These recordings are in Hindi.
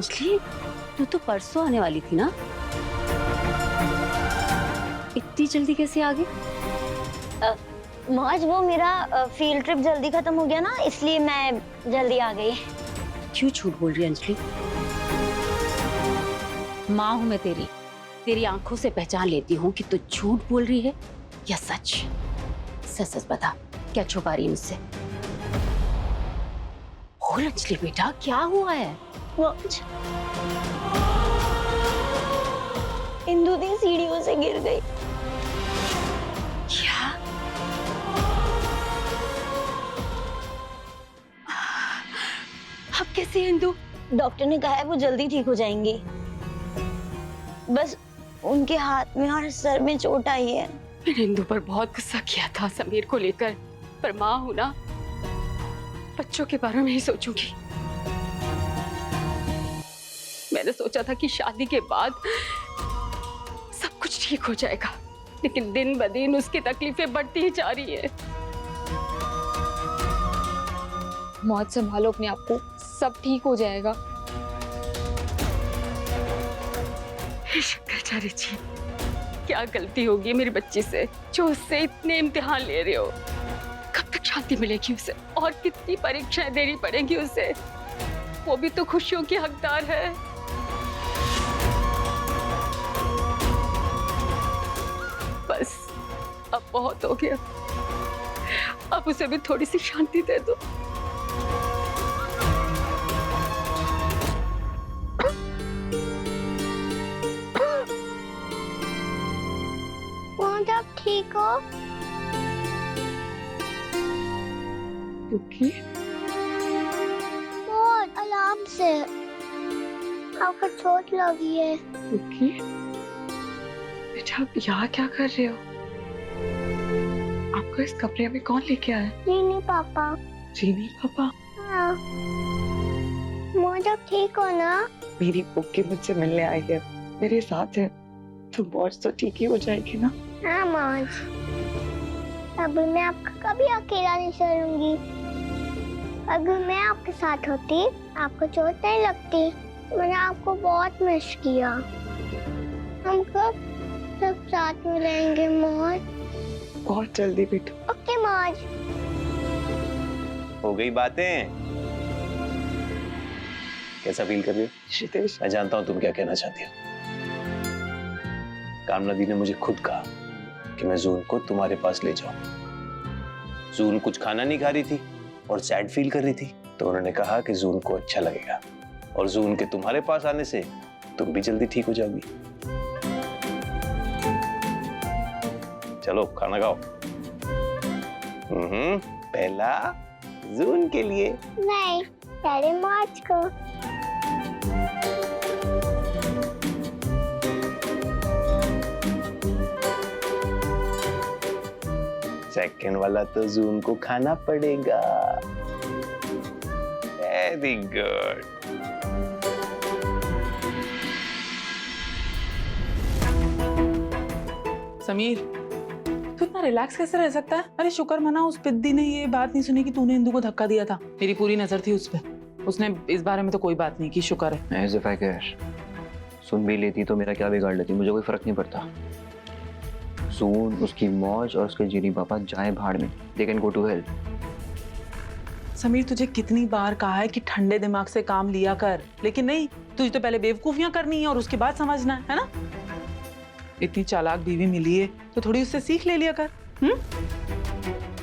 अंजलि, तू तो परसों आने वाली थी ना? इतनी जल्दी कैसे आ गई? मौज, वो मेरा फील्ड ट्रिप जल्दी खत्म हो गया ना, इसलिए मैं जल्दी आ गई। क्यों झूठ बोल रही है अंजलि? माँ हूं मैं तेरी, तेरी आंखों से पहचान लेती हूँ कि तू झूठ बोल रही है या सच। सच सच बता, क्या छुपा रही है मुझसे? बोल अंजलि बेटा, क्या हुआ है? मौज, इंदु दी सीढ़ियों से गिर गई। क्या? अब कैसे है इंदु? डॉक्टर ने कहा है वो जल्दी ठीक हो जाएंगी। बस उनके हाथ में और सर में चोट आई है। मैंने इंदु पर बहुत गुस्सा किया था समीर को लेकर, पर माँ हूं ना, बच्चों के बारे में ही सोचूंगी। मैंने सोचा था कि शादी के बाद सब कुछ ठीक हो जाएगा, लेकिन दिन ब दिन उसकी तकलीफें बढ़ती ही जा रही है। मौत संभालो अपने आप को, सब ठीक हो जाएगा। शंकराचार्य जी, क्या गलती होगी मेरी बच्ची से जो उससे इतने इम्तिहान ले रहे हो? कब तक शांति मिलेगी उसे? और कितनी परीक्षाएं देनी पड़ेंगी उसे? वो भी तो खुशियों की हकदार है। बस अब बहुत हो गया, अब उसे भी थोड़ी सी शांति दे दो। आप ठीक हो? ओके। बहुत आराम से, आपको चोट लगी है। ओके बेटा, आप यहाँ क्या कर रहे हो? आपको इस कमरे में कौन लेके आया? नहीं पापा। जीनी पापा? हाँ। मौज, आप ठीक हो ना? मेरी बुक्की मुझसे मिलने आई है, मेरे साथ है, तो मौज तो ठीक ही हो जाएगी ना? हाँ मौज, अभी मैं आपका कभी अकेला नहीं छोड़ूंगी। अगर मैं आपके साथ होती, आपको चोट नहीं लगती। मैंने आपको बहुत मिस किया। हम कब सब साथ में रहेंगे मौज? बहुत जल्दी बेटा। ओके मौज। हो गई बातें? कैसा फील कर रही हो? रितेश, मैं जानता हूं तुम क्या कहना चाहती हो। कामना दी ने मुझे खुद कहा कि मैं जून को तुम्हारे पास ले जाऊं। जून कुछ खाना नहीं खा रही थी और सैड फील कर रही थी, तो उन्होंने कहा कि जून को अच्छा लगेगा और जून के तुम्हारे पास आने से तुम भी जल्दी ठीक हो जाओगी। चलो खाना खाओ। पहला जून के लिए। नहीं, पहले मौज को। सेकंड वाला तो जून को खाना पड़ेगा। Very good. समीर, तू इतना रिलैक्स कैसे रह सकता है? अरे शुक्र मना उस पिद्दी ने ये बात नहीं सुनी कि तूने इंदु को धक्का दिया था। मेरी पूरी नजर थी उस पे, उसने इस बारे में तो कोई बात नहीं की। शुक्र है। As if I care. सुन भी लेती तो मेरा क्या बिगाड़ लेती, मुझे कोई फर्क नहीं पड़ता। जून, उसकी मौज और उसके जीनी पापा जाए भाड़ में। They can go to hell. Sameer, तुझे कितनी बार कहा है कि ठंडे दिमाग से काम लिया कर, लेकिन नहीं, तुझे तो पहले बेवकूफियां करनी है और उसके बाद समझना है ना? इतनी चालाक बीवी मिली है तो थोड़ी उससे सीख ले लिया कर।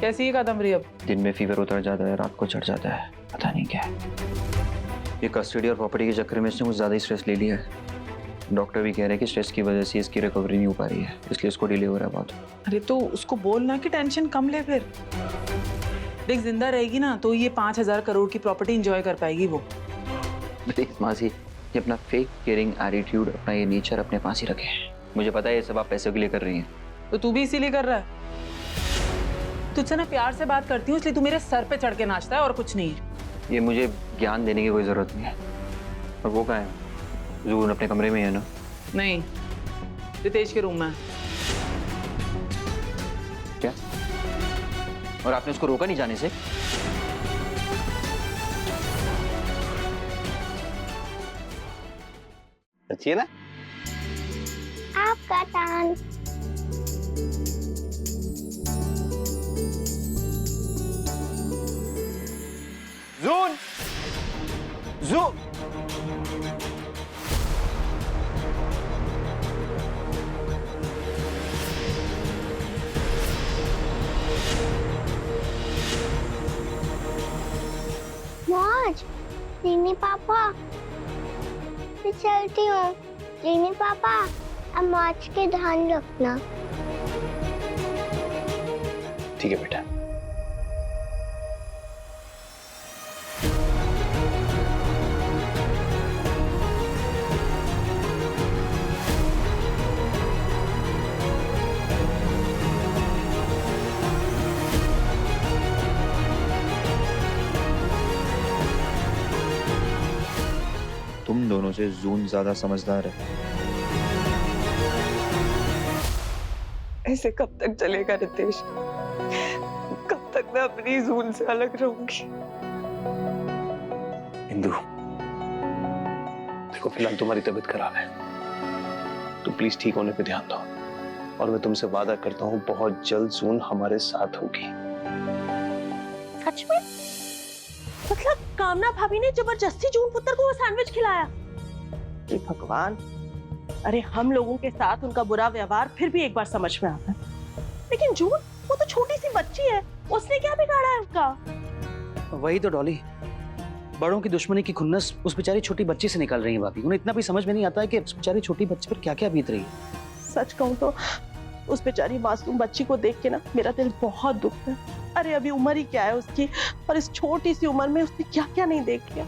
कैसी है कादम्बरी अब? दिन में फीवर उतर जाता है, रात को चढ़ जाता है, पता नहीं क्या है। ये कस्टडी और प्रॉपर्टी के चक्कर में इसने कुछ ज्यादा ही स्ट्रेस ले लिया है। डॉक्टर भी कह रहे हैं कि स्ट्रेस की वजह से इसकी रिकवरी नहीं हो पा रही है, इसलिए इसको डिले हो रहा है बहुत। अरे तो उसको बोलना कि टेंशन कम ले। फिर देख, जिंदा रहेगी ना तो ये 5,000 करोड़ की प्रॉपर्टी एंजॉय कर पाएगी वो। मासी, ये अपना फेक केयरिंग एटीट्यूड, अपना ये नेचर अपने पास ही रखे। मुझे पता है ये सब आप पैसों के लिए कर रही हैं। तो तू भी इसीलिए कर रहा है? तुझसे ना प्यार से बात करती हूँ इसलिए तू मेरे सर पे चढ़ के नाचता है और कुछ नहीं है। ये मुझे ज्ञान देने की कोई जरूरत नहीं है। और वो कहाँ है? जून अपने कमरे में है ना? नहीं, रितेश के रूम में। क्या? और आपने उसको रोका नहीं जाने से? चाहिए ना? आपका टर्न। जून, जून। मौज, जीनी पापा, मैं चलती हूँ। जीनी पापा, अब मौज के ध्यान रखना। ठीक है बेटा। तुम दोनों से जून ज्यादा समझदार है। ऐसे कब तक चलेगा रितेश? कब तक मैं अपनी जून से अलग रहूंगी? इंदु, देखो फिलहाल तुम्हारी तबीयत खराब है, तो प्लीज ठीक होने पे ध्यान दो। और मैं तुमसे वादा करता हूँ बहुत जल्द जून हमारे साथ होगी। सच में? मतलब कामना भाभी ने जबरदस्ती जून पुत्र को वो सैंडविच खिलाया? हे भगवान, अरे हम लोगों के साथ उनका बुरा व्यवहार फिर भी एक बार समझ में आता है, लेकिन जून वो तो छोटी सी बच्ची है, उसने क्या बिगाड़ा है उसका? वही तो डॉली, बड़ों की दुश्मनी की खुन्नस उस बेचारी छोटी बच्ची से निकल रही है भाभी। उन्हें इतना भी समझ में नहीं आता है कि उस बेचारी छोटी बच्ची पर क्या क्या बीत रही है। सच कहूँ तो उस बेचारी मासूम बच्ची को देख के ना मेरा दिल बहुत दुखता है। अरे अभी उम्र ही क्या है उसकी, और इस छोटी सी उम्र में उसने क्या क्या नहीं देख लिया।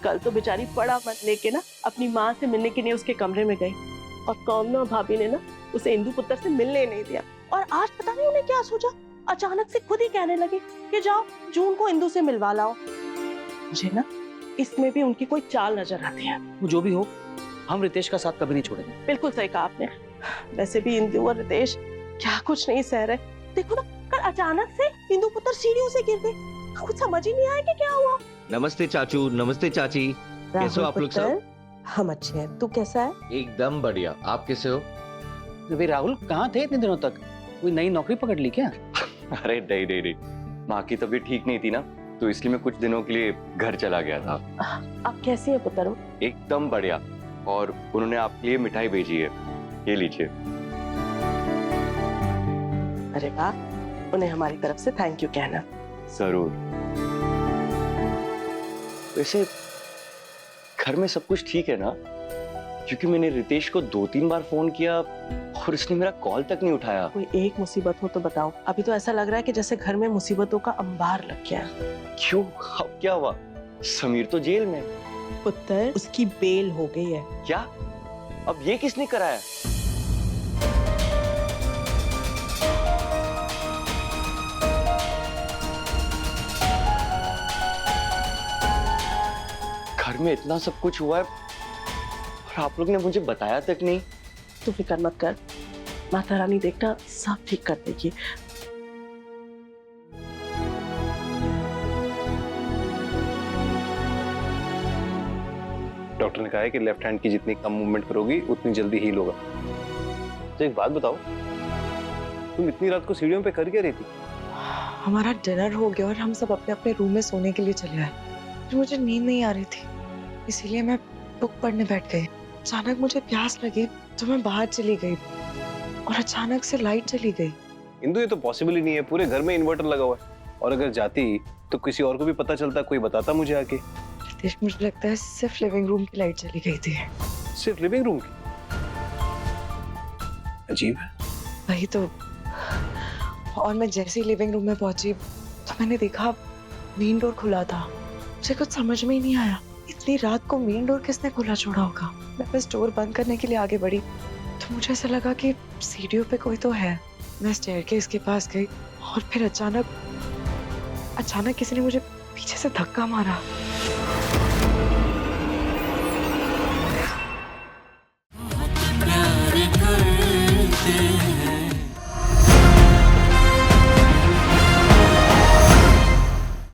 कल तो बेचारी बड़ा मन लेके ना अपनी माँ से मिलने के लिए उसके कमरे में गई, और कामना भाभी ने ना उसे इंदु पुत्र से मिलने नहीं दिया। और आज पता नहीं उन्हें क्या सोचा, अचानक से खुद ही कहने लगे कि जाओ जून को इंदु से मिलवा लाओ। मुझे ना इसमें भी उनकी कोई चाल नजर आती है। वो जो भी हो, हम रितेश का साथ कभी नहीं छोड़ेंगे। बिल्कुल सही कहा आपने। वैसे भी इंदु और रितेश क्या कुछ नहीं सह रहे। देखो ना, कल अचानक से इंदु पुत्र सीढ़ियों से गिर गए, कुछ समझ ही नहीं आया कि क्या हुआ। नमस्ते चाचू, नमस्ते चाची, कैसे हो आप लोग सब? हम अच्छे हैं, तू कैसा है? एकदम बढ़िया, आप कैसे हो? तो भाई राहुल कहाँ थे इतने दिनों तक? कोई नई नौकरी पकड़ ली क्या? अरे नहीं, माँ की तबीयत ठीक नहीं थी ना, तो इसलिए मैं कुछ दिनों के लिए घर चला गया था। आप कैसी है पुत्र? एकदम बढ़िया। और उन्होंने आपके लिए मिठाई भेजी है, ये लीजिए। अरे वाह, उन्हें हमारी तरफ से थैंक यू कहना। जरूर। वैसे घर में सब कुछ ठीक है ना? क्योंकि मैंने रितेश को 2-3 बार फोन किया और उसने मेरा कॉल तक नहीं उठाया। कोई एक मुसीबत हो तो बताओ। अभी तो ऐसा लग रहा है कि जैसे घर में मुसीबतों का अंबार लग गया। क्यों, अब क्या हुआ? समीर तो जेल में। पुत्र, उसकी बेल हो गई है। क्या? अब ये किसने कराया? घर में इतना सब कुछ हुआ है और आप लोग ने मुझे बताया तक नहीं। तू फिक्र मत कर, माता रानी देखना सब ठीक कर देगी। डॉक्टर ने कहा है कि लेफ्ट हैंड की जितनी कम मूवमेंट करोगी उतनी जल्दी हील होगा। तो एक बात बताओ, तुम इतनी रात को सीढ़ियों पे कर क्या रही थी? हमारा डिनर हो गया और हम सब अपने अपने रूम में सोने के लिए चले आए। फिर मुझे नींद नहीं आ रही थी, इसीलिए मैं बुक पढ़ने बैठ गई। अचानक मुझे प्यास लगी तो मैं बाहर चली गई और अचानक से लाइट चली गई। इंदु, ये तो पॉसिबल ही नहीं है, पूरे घर में इन्वर्टर लगा हुआ है। और अगर जाती तो किसी और को भी पता चलता, कोई बताता मुझे आके। रितेश, मुझे लगता है सिर्फ लिविंग रूम की लाइट चली गई थी। सिर्फ लिविंग रूम की? अजीब है। वही तो। और मैं जैसे ही लिविंग रूम में पहुंची तो मैंने देखा मेन डोर खुला था। मुझे कुछ समझ में ही नहीं आया, इतनी रात को मेन डोर किसने खुला छोड़ा होगा। मैं बस डोर बंद करने के लिए आगे बढ़ी तो मुझे ऐसा लगा कि सीढ़ियों पे कोई तो है। मैं स्टेयरकेस के पास गई और फिर अचानक किसी ने मुझे पीछे से धक्का मारा।